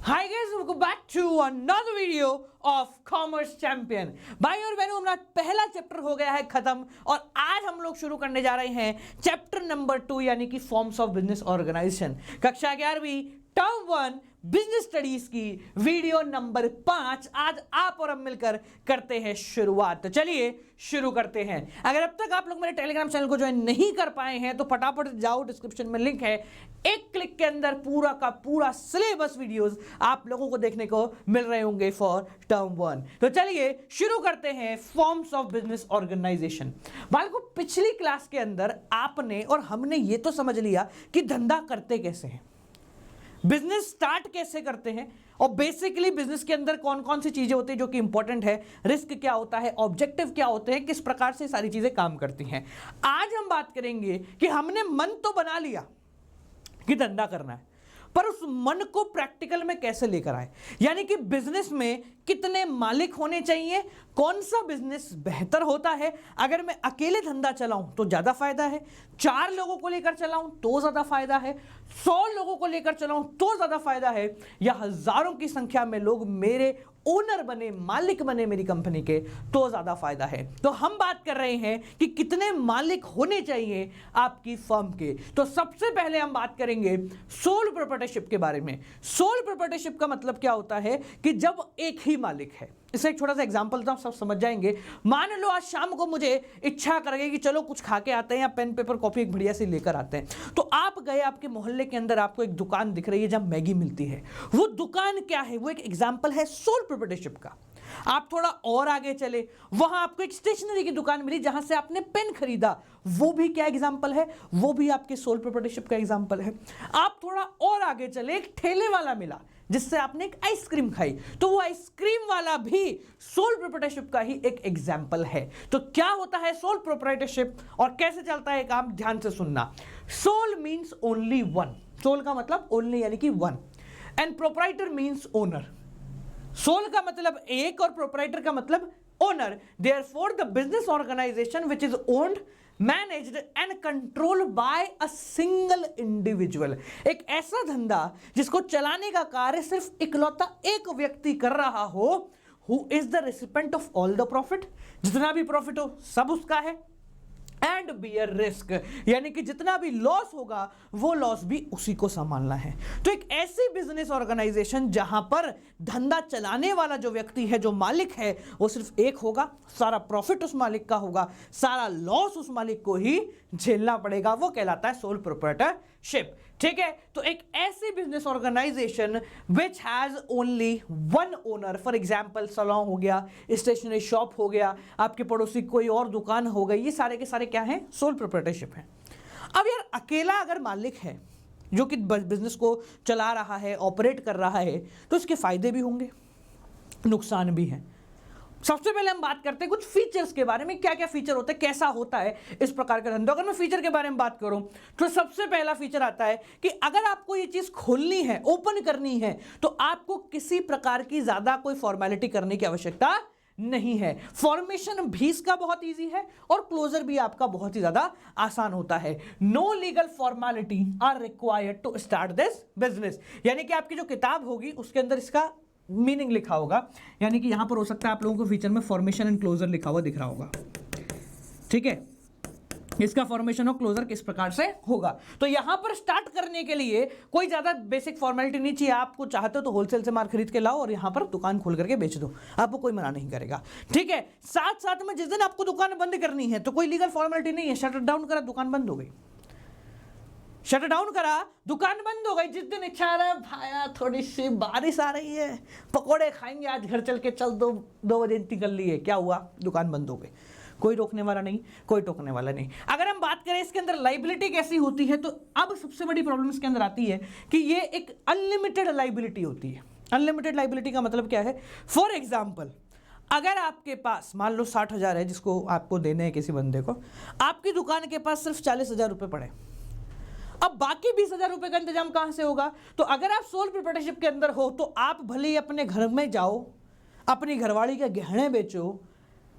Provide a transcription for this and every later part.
Hi guys, welcome back to another video of commerce champion. भाई और बहनों, हमारा पहला चैप्टर हो गया है खत्म और आज हम लोग शुरू करने जा रहे हैं चैप्टर नंबर 2 यानी कि फॉर्म्स ऑफ बिजनेस ऑर्गेनाइजेशन। कक्षा 11वीं टर्म 1 बिजनेस स्टडीज की वीडियो नंबर 5 आज आप और हम मिलकर करते हैं शुरुआत। तो चलिए शुरू करते हैं। अगर अब तक आप लोग मेरे टेलीग्राम चैनल को ज्वाइन नहीं कर पाए हैं तो फटाफट जाओ, डिस्क्रिप्शन में लिंक है, एक क्लिक के अंदर पूरा का पूरा सिलेबस वीडियोस आप लोगों को देखने को मिल रहे होंगे फॉर टर्म 1। तो चलिए शुरू करते हैं फॉर्म्स ऑफ बिजनेस ऑर्गेनाइजेशन। बालको, पिछली क्लास के अंदर आपने और हमने ये तो समझ लिया कि धंधा करते कैसे हैं, बिजनेस स्टार्ट कैसे करते हैं और बेसिकली बिजनेस के अंदर कौन कौन सी चीजें होती है जो कि इंपॉर्टेंट है, रिस्क क्या होता है, ऑब्जेक्टिव क्या होते हैं, किस प्रकार से सारी चीजें काम करती हैं। आज हम बात करेंगे कि हमने मन तो बना लिया कि धंधा करना है, पर उस मन को प्रैक्टिकल में कैसे लेकर आए, यानी कि बिजनेस में कितने मालिक होने चाहिए, कौन सा बिजनेस बेहतर होता है। अगर मैं अकेले धंधा चलाऊं तो ज्यादा फायदा है, 4 लोगों को लेकर चलाऊं तो ज्यादा फायदा है, 100 लोगों को लेकर चलाऊं तो ज्यादा फायदा है, या हजारों की संख्या में लोग मेरे ओनर बने, मालिक बने मेरी कंपनी के तो ज्यादा फायदा है। तो हम बात कर रहे हैं कि कितने मालिक होने चाहिए आपकी फर्म के। तो सबसे पहले हम बात करेंगे सोल प्रोप्राइटरशिप के बारे में। सोल प्रोप्राइटरशिप का मतलब क्या होता है कि जब एक ही मालिक है। इससे एक छोटा सा एग्जांपल तो आप सब समझ जाएंगे। मान लो आज शाम को मुझे इच्छा करेगी कि चलो कुछ खा के आते हैं या पेन पेपर कॉपी एक बढ़िया से लेकर आते हैं, तो आप गए, आपके मोहल्ले के अंदर आपको एक दुकान दिख रही है जहां मैगी मिलती है। वो दुकान क्या है? वो एक एग्जांपल है सोल प्रोप्राइटरशिप का। आप थोड़ा और आगे चले, वहां आपको एक स्टेशनरी की दुकान मिली जहां से आपने पेन खरीदा, वो भी क्या एग्जांपल है? वो भी आपके सोल प्रोप्राइटरशिप का एग्जांपल है। आप थोड़ा और आगे चले, एक ठेले वाला मिला जिससे आपने एक आइसक्रीम खाई, तो वो आइसक्रीम वाला भी सोल प्रोप्राइटरशिप का ही एक एग्जांपल है। तो क्या होता है सोल प्रोप्राइटरशिप और कैसे चलता है काम, ध्यान से सुनना। Sole means only one. Sole का मतलब ओनली यानी कि one, and proprietor means owner. Sole का मतलब एक और प्रोप्राइटर का मतलब owner. Therefore the business organisation which is owned, managed and controlled by a single individual. एक ऐसा धंधा जिसको चलाने का कार्य सिर्फ इकलौता एक व्यक्ति कर रहा हो, who is the recipient of all the profit. जितना भी प्रॉफिट हो सब उसका है, एंड बियर रिस्क, यानी कि जितना भी लॉस होगा वो लॉस भी उसी को संभालना है। तो एक ऐसी बिजनेस ऑर्गेनाइजेशन जहां पर धंधा चलाने वाला जो व्यक्ति है, जो मालिक है, वो सिर्फ एक होगा, सारा प्रॉफिट उस मालिक का होगा, सारा लॉस उस मालिक को ही झेलना पड़ेगा, वो कहलाता है सोल प्रोप्राइटरशिप। ठीक है, तो एक ऐसी business organisation which has only one owner, for example salon हो गया, स्टेशनरी शॉप हो गया, आपके पड़ोसी कोई और दुकान हो गई, ये सारे के सारे क्या है? सोल प्रोप्राइटरशिप है। अब यार अकेला अगर मालिक है जो कि बिजनेस को चला रहा है, ऑपरेट कर रहा है, तो इसके फायदे भी होंगे, नुकसान भी हैं। सबसे पहले हम बात करते हैं कुछ फीचर्स के बारे में, क्या क्या फीचर होते हैं, कैसा होता है इस प्रकार का धंधा। अगर मैं फीचर के बारे में बात करूं तो सबसे पहला फीचर आता है कि अगर आपको ये चीज खोलनी है, ओपन करनी है, तो आपको किसी प्रकार की ज्यादा कोई फॉर्मेलिटी करने की आवश्यकता नहीं है। फॉर्मेशन भी इसका बहुत इजी है और क्लोजर भी आपका बहुत ही ज्यादा आसान होता है। No legal formality are required to start this business, यानी कि आपकी जो किताब होगी उसके अंदर इसका मीनिंग लिखा होगा, यानी कि यहां पर हो सकता है आप लोगों को फीचर में फॉर्मेशन एंड क्लोजर लिखा हुआ दिख रहा होगा। ठीक है, इसका फॉर्मेशन और क्लोजर किस प्रकार से होगा। तो यहां पर स्टार्ट करने के लिए कोई ज्यादा बेसिक फॉर्मेलिटी नहीं चाहिए। आपको चाहते हो तो होलसेल से माल खरीद के लाओ और यहां पर दुकान खोल करके बेच दो, आपको कोई मना नहीं करेगा। ठीक है, साथ साथ में जिस दिन आपको दुकान बंद करनी है तो कोई लीगल फॉर्मेलिटी नहीं है, शटर डाउन करा, दुकान बंद हो गई, शटर डाउन करा, दुकान बंद हो गई। जिस दिन इच्छा आ रहा है, भाया थोड़ी सी बारिश आ रही है, पकोड़े खाएंगे आज, घर चल के चल, 2 बजे निकल लिए, क्या हुआ? दुकान बंद हो गई। कोई रोकने वाला नहीं, कोई टोकने वाला नहीं। अगर हम बात करें इसके अंदर लाइबिलिटी कैसी होती है, तो अब सबसे बड़ी प्रॉब्लम इसके अंदर आती है कि ये एक अनलिमिटेड लाइबिलिटी होती है। अनलिमिटेड लाइबिलिटी का मतलब क्या है? फॉर एग्जाम्पल, अगर आपके पास मान लो 60,000 है जिसको आपको देने हैं किसी बंदे को, आपकी दुकान के पास सिर्फ 40,000 रुपये पड़े, अब बाकी 20,000 रुपए का इंतजाम कहां से होगा? तो अगर आप सोल प्रोप्राइटरशिप के अंदर हो तो आप भले ही अपने घर में जाओ, अपनी घरवाली के गहने बेचो,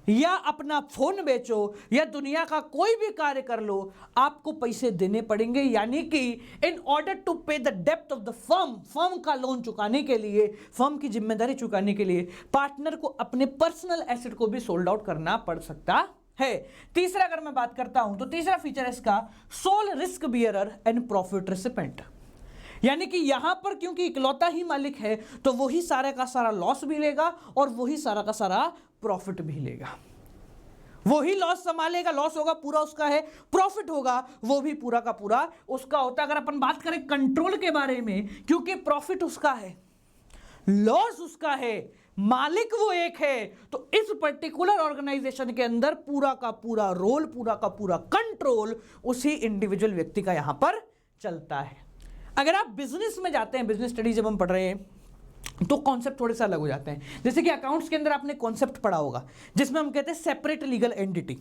या अपना फोन बेचो या दुनिया का कोई भी कार्य कर लो, आपको पैसे देने पड़ेंगे। यानी कि इन ऑर्डर टू पे the depth of the firm का लोन चुकाने के लिए, फर्म की जिम्मेदारी चुकाने के लिए पार्टनर को अपने पर्सनल एसेट को भी सोल्ड आउट करना पड़ सकता है। तीसरा अगर मैं बात करता हूं तो तीसरा फीचर है इसका sole risk bearer and profit recipient. यानी कि यहां पर क्योंकि इकलौता ही मालिक है तो वही सारा का सारा लॉस भी लेगा और वही सारा का सारा प्रॉफिट भी लेगा। वही लॉस संभालेगा, लॉस होगा पूरा उसका है, प्रॉफिट होगा वो भी पूरा का पूरा उसका होता है। अगर अपन बात करें कंट्रोल के बारे में, क्योंकि प्रॉफिट उसका है, लॉस उसका है, मालिक वो एक है, तो इस पर्टिकुलर ऑर्गेनाइजेशन के अंदर पूरा का पूरा रोल, पूरा का पूरा कंट्रोल उसी इंडिविजुअल व्यक्ति का यहां पर चलता है। अगर आप बिजनेस में जाते हैं, बिजनेस स्टडी जब हम पढ़ रहे हैं तो कॉन्सेप्ट थोड़े से अलग हो जाते हैं। जैसे कि अकाउंट्स के अंदर आपने कॉन्सेप्ट पढ़ा होगा जिसमें हम कहते हैं separate legal entity.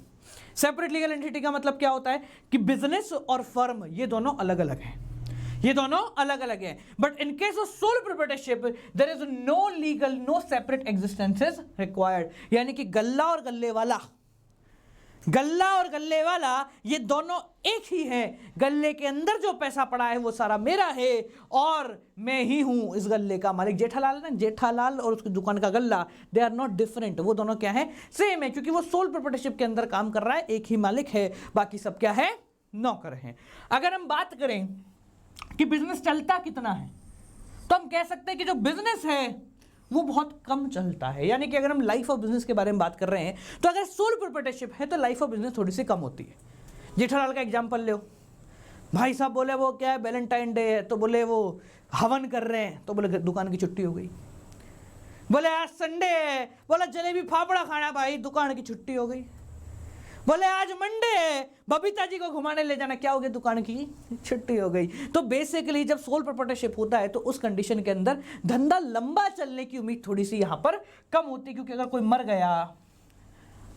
Separate legal entity का मतलब क्या होता है कि बिजनेस और फर्म ये दोनों अलग अलग हैं, ये दोनों अलग अलग हैं। But in case of sole proprietorship there is no legal, no separate existences required. यानी कि गल्ला और गल्ले वाला, गल्ला और गल्ले वाला ये दोनों एक ही हैं। गल्ले के अंदर जो पैसा पड़ा है वो सारा मेरा है और मैं ही हूं इस गल्ले का मालिक। जेठालाल ना, जेठालाल और उसकी दुकान का गल्ला, दे आर नॉट डिफरेंट, वो दोनों क्या है, सेम है, क्योंकि वो सोल प्रोप्राइटरशिप के अंदर काम कर रहा है, एक ही मालिक है, बाकी सब क्या है, नौकर हैं। अगर हम बात करें कि बिजनेस चलता कितना है तो हम कह सकते हैं कि जो बिजनेस है वो बहुत कम चलता है। यानी कि अगर हम लाइफ ऑफ बिजनेस के बारे में बात कर रहे हैं तो अगर सोल प्रोप्राइटरशिप है तो लाइफ ऑफ बिजनेस थोड़ी सी कम होती है। जेठालाल का एग्जांपल लो, भाई साहब बोले वो क्या है, वैलेंटाइन डे है तो बोले वो हवन कर रहे हैं, तो बोले दुकान की छुट्टी हो गई। बोले आज संडे है, बोला जलेबी फाफड़ा खाना भाई, दुकान की छुट्टी हो गई। बोले आज मंडे है, बबीता जी को घुमाने ले जाना, क्या हो गया, दुकान की छुट्टी हो गई। तो बेसिकली जब सोल प्रोप्राइटरशिप होता है तो उस कंडीशन के अंदर धंधा लंबा चलने की उम्मीद थोड़ी सी यहां पर कम होती है, क्योंकि अगर कोई मर गया,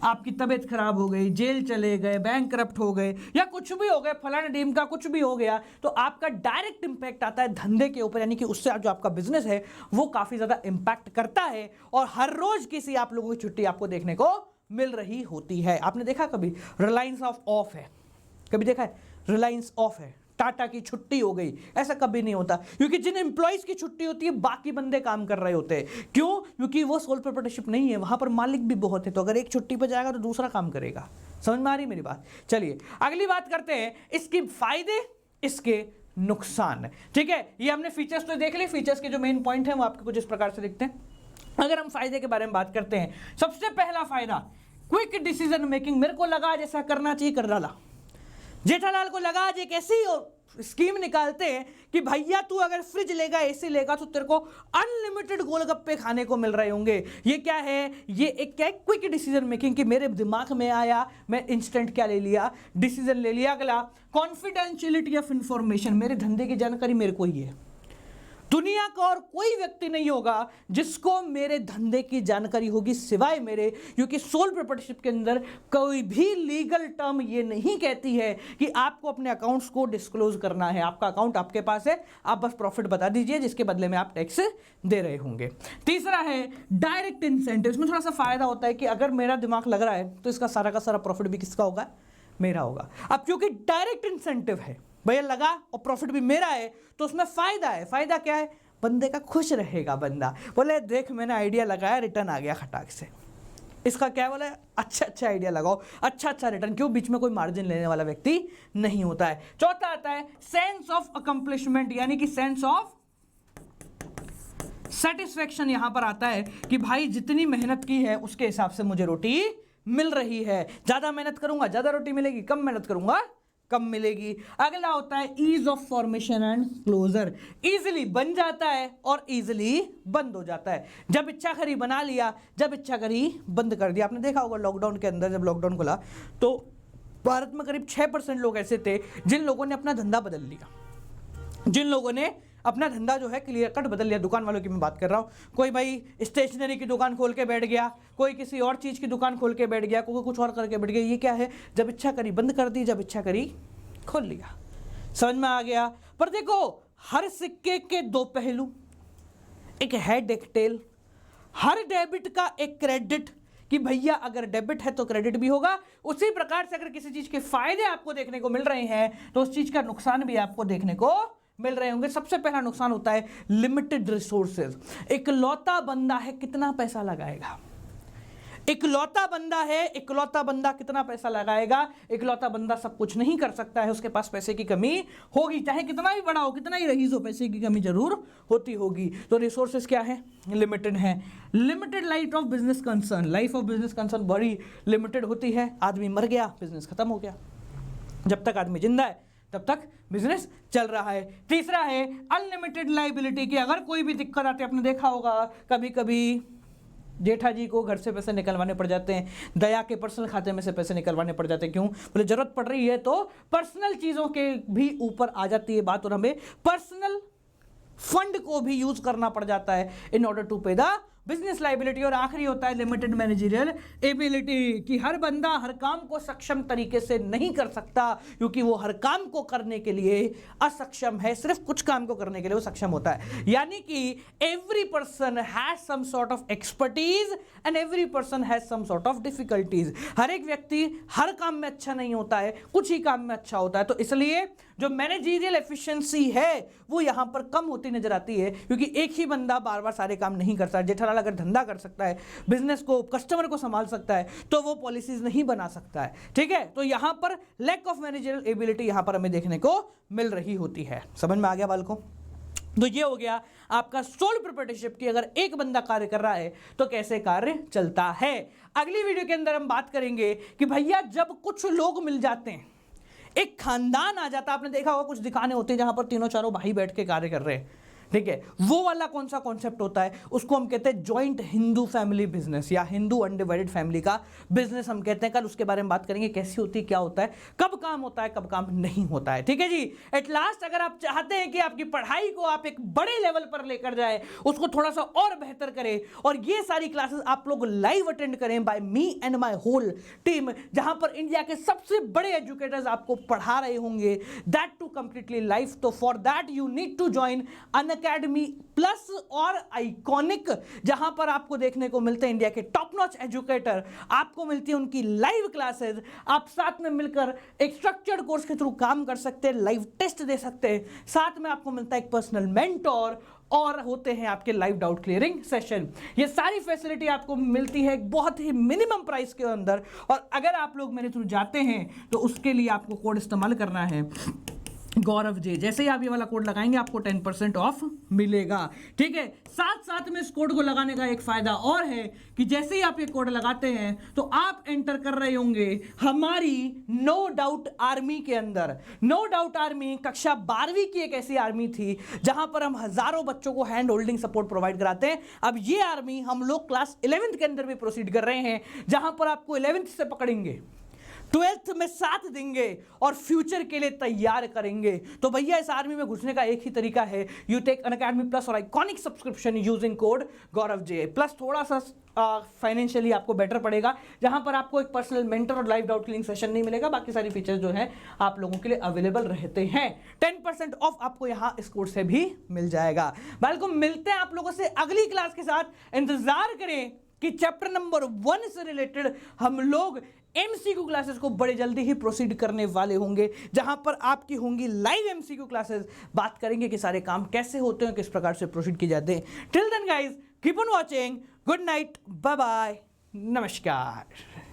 आपकी तबीयत खराब हो गई, जेल चले गए, बैंक करप्ट हो गए या कुछ भी हो गए, फलाने टीम का कुछ भी हो गया, तो आपका डायरेक्ट इंपैक्ट आता है धंधे के ऊपर। यानी कि उससे जो आपका बिजनेस है वो काफी ज्यादा इंपैक्ट करता है और हर रोज किसी आप लोगों की छुट्टी आपको देखने को मिल रही होती है। आपने देखा कभी रिलायंस ऑफ है, कभी देखा है रिलायंस ऑफ है, टाटा की छुट्टी हो गई, ऐसा कभी नहीं होता, क्योंकि जिन एम्प्लॉइज की छुट्टी होती है बाकी बंदे काम कर रहे होते हैं। क्यों? क्योंकि वो सोल प्रोप्राइटरशिप नहीं है, वहां पर मालिक भी बहुत है, तो अगर एक छुट्टी पर जाएगा तो दूसरा काम करेगा। समझ में आ रही मेरी बात? चलिए अगली बात करते हैं, इसके फायदे, इसके नुकसान। ठीक है, ये हमने फीचर्स तो देख लिए, फीचर्स के जो मेन पॉइंट है वो आपके कुछ इस प्रकार से दिखते हैं। अगर हम फायदे के बारे में बात करते हैं, सबसे पहला फायदा क्विक डिसीजन मेकिंग। मेरे को लगा आज ऐसा करना चाहिए, कर डाला। जेठालाल को लगा आज एक ऐसी स्कीम निकालते हैं कि भैया तू अगर फ्रिज लेगा, एसी लेगा तो तेरे को अनलिमिटेड गोलगप्पे खाने को मिल रहे होंगे। ये क्या है, ये एक क्या है, क्विक डिसीजन मेकिंग, कि मेरे दिमाग में आया, मैं इंस्टेंट क्या ले लिया, डिसीजन ले लिया। अगला कॉन्फिडेंशियलिटी ऑफ इंफॉर्मेशन, मेरे धंधे की जानकारी मेरे को ही है, दुनिया का और कोई व्यक्ति नहीं होगा जिसको मेरे धंधे की जानकारी होगी सिवाय मेरे, क्योंकि सोल प्रोप्राइटरशिप के अंदर कोई भी लीगल टर्म ये नहीं कहती है कि आपको अपने अकाउंट्स को डिस्क्लोज करना है। आपका अकाउंट आपके पास है, आप बस प्रॉफिट बता दीजिए जिसके बदले में आप टैक्स दे रहे होंगे। तीसरा है डायरेक्ट इंसेंटिव। इसमें थोड़ा सा फायदा होता है कि अगर मेरा दिमाग लग रहा है तो इसका सारा का सारा प्रॉफिट भी किसका होगा, मेरा होगा। अब क्योंकि डायरेक्ट इंसेंटिव है, भैया लगा और प्रॉफिट भी मेरा है, तो उसमें फायदा है। फायदा क्या है, बंदे का खुश रहेगा, बंदा बोले देख मैंने आइडिया लगाया, रिटर्न आ गया खटाक से। इसका क्या बोले, अच्छा आइडिया लगाओ, अच्छा रिटर्न, क्यों, बीच में कोई मार्जिन लेने वाला व्यक्ति नहीं होता है। चौथा आता है सेंस ऑफ अकम्प्लिशमेंट, यानी कि सेंस ऑफ सेटिस्फेक्शन। यहां पर आता है कि भाई जितनी मेहनत की है उसके हिसाब से मुझे रोटी मिल रही है। ज्यादा मेहनत करूंगा ज्यादा रोटी मिलेगी, कम मेहनत करूंगा कम मिलेगी। अगला होता है ease of formation and closure, easily बन जाता है और इजीली बंद हो जाता है। जब इच्छा करी बना लिया, जब इच्छा करी बंद कर दिया। आपने देखा होगा लॉकडाउन के अंदर, जब लॉकडाउन खुला तो भारत में करीब 6% लोग ऐसे थे जिन लोगों ने अपना धंधा बदल लिया, जिन लोगों ने अपना धंधा जो है क्लियर कट बदल लिया। दुकान वालों की मैं बात कर रहा हूँ, कोई भाई स्टेशनरी की दुकान खोल के बैठ गया, कोई किसी और चीज़ की दुकान खोल के बैठ गया, कोई कुछ और करके बैठ गया। ये क्या है, जब इच्छा करी बंद कर दी, जब इच्छा करी खोल लिया। समझ में आ गया? पर देखो हर सिक्के के दो पहलू, एक हेड एक टेल। हर डेबिट का एक क्रेडिट, कि भैया अगर डेबिट है तो क्रेडिट भी होगा, उसी प्रकार से अगर किसी चीज के फायदे आपको देखने को मिल रहे हैं तो उस चीज का नुकसान भी आपको देखने को मिल रहे होंगे। सबसे पहला नुकसान होता है लिमिटेड रिसोर्सेज। इकलौता बंदा है, कितना पैसा लगाएगा? इकलौता बंदा है, इकलौता बंदा कितना पैसा लगाएगा? इकलौता बंदा सब कुछ नहीं कर सकता है, उसके पास पैसे की कमी होगी, चाहे कितना भी बड़ा हो, कितना ही रईस हो, पैसे की कमी जरूर होती होगी। तो रिसोर्सेज क्या है? लिमिटेड है। Limited life of business concern, life of business concern बड़ी लिमिटेड होती है। आदमी मर गया, बिजनेस खत्म हो गया। जब तक आदमी जिंदा है तब तक बिजनेस चल रहा है। तीसरा है अनलिमिटेड लाइबिलिटी, की अगर कोई भी दिक्कत आती है, आपने देखा होगा कभी कभी जेठा जी को घर से पैसे निकलवाने पड़ जाते हैं, दया के पर्सनल खाते में से पैसे निकलवाने पड़ जाते हैं। क्यों? बोले जरूरत पड़ रही है तो पर्सनल चीज़ों के भी ऊपर आ जाती है बात, और हमें पर्सनल फंड को भी यूज करना पड़ जाता है इन ऑर्डर टू पे द बिजनेस लाइबिलिटी। और आखिरी होता है लिमिटेड मैनेजरियल एबिलिटी, कि हर बंदा हर काम को सक्षम तरीके से नहीं कर सकता, क्योंकि वो हर काम को करने के लिए असक्षम है, सिर्फ कुछ काम को करने के लिए वो सक्षम होता है। यानी कि every person has some sort of expertise and every person has some sort of difficulties. हर एक व्यक्ति हर काम में अच्छा नहीं होता है, कुछ ही काम में अच्छा होता है। तो इसलिए जो मैनेजरियल एफिशिएंसी है वो यहां पर कम होती नजर आती है, क्योंकि एक ही बंदा बार बार सारे काम नहीं कर सकता। जेठालाल अगर धंधा कर सकता है, बिजनेस को, कस्टमर को संभाल सकता है, तो वो पॉलिसीज नहीं बना सकता है। ठीक है, तो यहां पर लैक ऑफ मैनेजरियल एबिलिटी यहां पर हमें देखने को मिल रही होती है। समझ में आ गया बालकों? तो ये हो गया आपका सोल प्रोप्राइटरशिप की अगर एक बंदा कार्य कर रहा है तो कैसे कार्य चलता है। अगली वीडियो के अंदर हम बात करेंगे कि भैया जब कुछ लोग मिल जाते हैं, एक खानदान आ जाता है। आपने देखा होगा कुछ दुकानें होती है जहां पर तीनों चारों भाई बैठ के कार्य कर रहे हैं, ठीक है, वो वाला कौन सा कॉन्सेप्ट होता है? उसको हम कहते हैं जॉइंट हिंदू फैमिली बिजनेस या हिंदू अनडिवाइडेड फैमिली का बिजनेस हम कहते हैं। कल उसके बारे में बात करेंगे, कैसी होती है, क्या होता है, कब काम होता है, कब काम नहीं होता है। ठीक है जी। एट लास्ट अगर आप चाहते हैं कि आपकी पढ़ाई को आप एक बड़े लेवल पर लेकर जाए, उसको थोड़ा सा और बेहतर करें, और ये सारी क्लासेस आप लोग लाइव अटेंड करें by me and my whole team, जहां पर इंडिया के सबसे बड़े एजुकेटर्स आपको पढ़ा रहे होंगे, दैट टू कंप्लीटली लाइव। तो for that you need to join Unacademy plus और आइकॉनिक, जहां पर आपको देखने को मिलते हैं इंडिया के टॉप नॉच एजुकेटर, आपको मिलती है उनकी लाइव क्लासेस, आप साथ में मिलकर एक स्ट्रक्चर्ड कोर्स के थ्रू काम कर सकते हैं, लाइव टेस्ट दे सकते हैं, साथ में आपको मिलता है एक पर्सनल मेंटोर, और होते हैं आपके लाइव डाउट क्लियरिंग सेशन। ये सारी फैसिलिटी आपको मिलती है एक बहुत ही मिनिमम प्राइस के अंदर, और अगर आप लोग मेरे थ्रू जाते हैं तो उसके लिए आपको कोड इस्तेमाल करना है गौरव जे। जैसे ही आप ये वाला कोड लगाएंगे आपको 10% ऑफ मिलेगा। ठीक है, साथ साथ में इस कोड को लगाने का एक फायदा और है कि जैसे ही आप ये कोड लगाते हैं तो आप एंटर कर रहे होंगे हमारी नो डाउट आर्मी के अंदर। नो डाउट आर्मी कक्षा 12वीं की एक ऐसी आर्मी थी जहां पर हम हजारों बच्चों को हैंड होल्डिंग सपोर्ट प्रोवाइड कराते हैं। अब ये आर्मी हम लोग क्लास 11th के अंदर भी प्रोसीड कर रहे हैं, जहां पर आपको 11th से पकड़ेंगे, 12th में साथ देंगे और फ्यूचर के लिए तैयार करेंगे। तो भैया इस आर्मी में घुसने का एक ही तरीका है, यू टेक अनअकैडमी प्लस और आइकॉनिक सब्सक्रिप्शन यूजिंग कोड गौरव जे। प्लस थोड़ा सा फाइनेंशियली आपको बेटर पड़ेगा, जहां पर आपको एक पर्सनल मेंटर और लाइव डाउट क्लियरिंग सेशन नहीं मिलेगा, बाकी सारी फीचर्स जो है आप लोगों के लिए अवेलेबल रहते हैं। 10% ऑफ आपको यहां इस कोर्स से भी मिल जाएगा। बिल्कुल, मिलते हैं आप लोगों से अगली क्लास के साथ। इंतजार करें कि चैप्टर नंबर 1 से रिलेटेड हम लोग एमसीक्यू क्लासेस को बड़े जल्दी ही प्रोसीड करने वाले होंगे, जहां पर आपकी होंगी लाइव एमसीक्यू क्लासेस। बात करेंगे कि सारे काम कैसे होते हैं, किस प्रकार से प्रोसीड किए जाते हैं। Till then guys, keep on watching, good night, bye bye, नमस्कार।